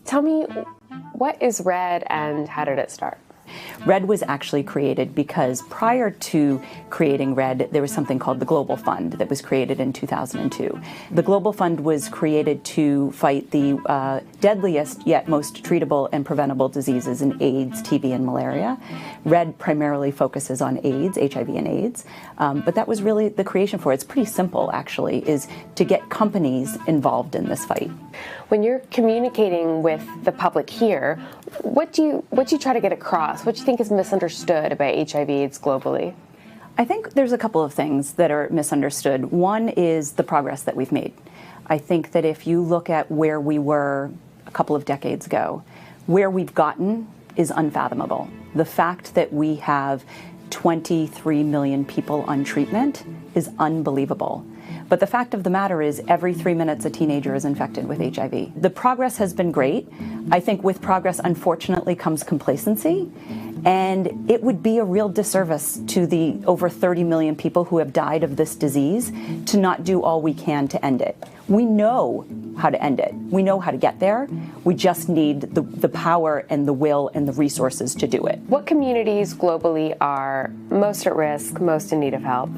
Tell me, what is RED and how did it start? RED was actually created because prior to creating RED, there was something called the Global Fund that was created in 2002. The Global Fund was created to fight the deadliest yet most treatable and preventable diseases in AIDS, TB, and malaria. RED primarily focuses on AIDS, HIV and AIDS, but that was really the creation for it. It's pretty simple, actually, is to get companies involved in this fight. When you're communicating with the public here, what do you try to get across? What do you think is misunderstood about HIV/AIDS globally? I think there's a couple of things that are misunderstood. One is the progress that we've made. I think that if you look at where we were a couple of decades ago, where we've gotten is unfathomable. The fact that we have 23 million people on treatment is unbelievable. But the fact of the matter is every 3 minutes a teenager is infected with HIV. The progress has been great. I think with progress, unfortunately, comes complacency. And it would be a real disservice to the over 30 million people who have died of this disease to not do all we can to end it. We know how to end it. We know how to get there. We just need the power and the will and the resources to do it. What communities globally are most at risk, most in need of help?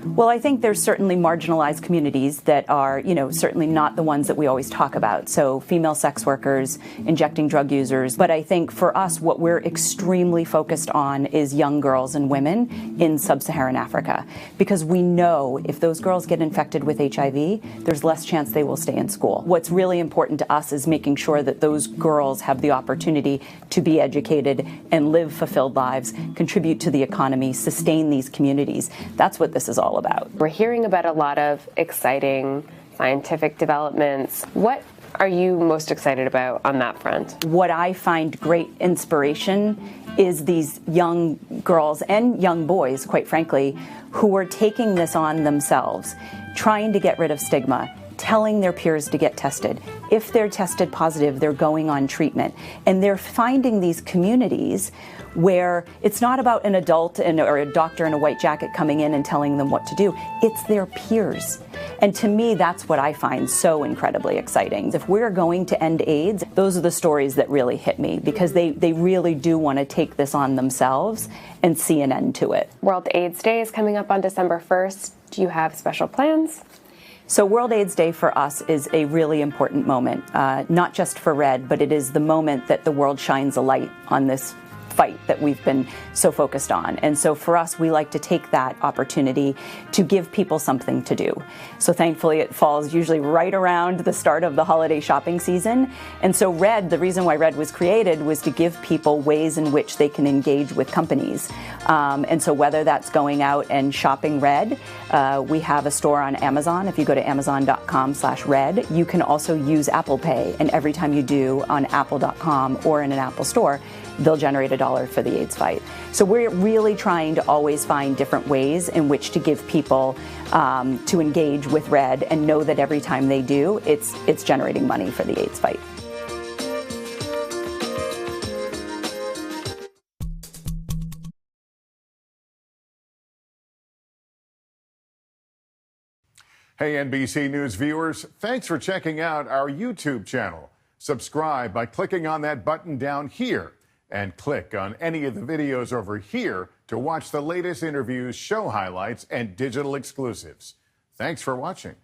Well, I think there's certainly marginalized communities that are, certainly not the ones that we always talk about. So female sex workers, injecting drug users. But I think for us, what we're extremely focused on is young girls and women in sub-Saharan Africa. Because we know if those girls get infected with HIV, there's less chance they will stay in school. What's really important to us is making sure that those girls have the opportunity to be educated and live fulfilled lives, contribute to the economy, sustain these communities. That's what this is all about. We're hearing about a lot of exciting scientific developments. What are you most excited about on that front? What I find great inspiration is these young girls and young boys, quite frankly, who are taking this on themselves, trying to get rid of stigma, telling their peers to get tested. If they're tested positive, they're going on treatment. And they're finding these communities where it's not about an adult or a doctor in a white jacket coming in and telling them what to do. It's their peers. And to me, that's what I find so incredibly exciting. If we're going to end AIDS, those are the stories that really hit me because they really do want to take this on themselves and see an end to it. World AIDS Day is coming up on December 1st. Do you have special plans? So World AIDS Day for us is a really important moment, not just for RED, but it is the moment that the world shines a light on this fight that we've been so focused on. And so for us, we like to take that opportunity to give people something to do. So thankfully, it falls usually right around the start of the holiday shopping season. And so RED, the reason why RED was created was to give people ways in which they can engage with companies. And so whether that's going out and shopping RED, we have a store on Amazon. If you go to amazon.com/RED, you can also use Apple Pay. And every time you do on apple.com or in an Apple store, they'll generate $1 for the AIDS fight. So we're really trying to always find different ways in which to give people to engage with RED and know that every time they do, it's generating money for the AIDS fight. Hey, NBC News viewers, thanks for checking out our YouTube channel. Subscribe by clicking on that button down here. And click on any of the videos over here to watch the latest interviews, show highlights, and digital exclusives. Thanks for watching.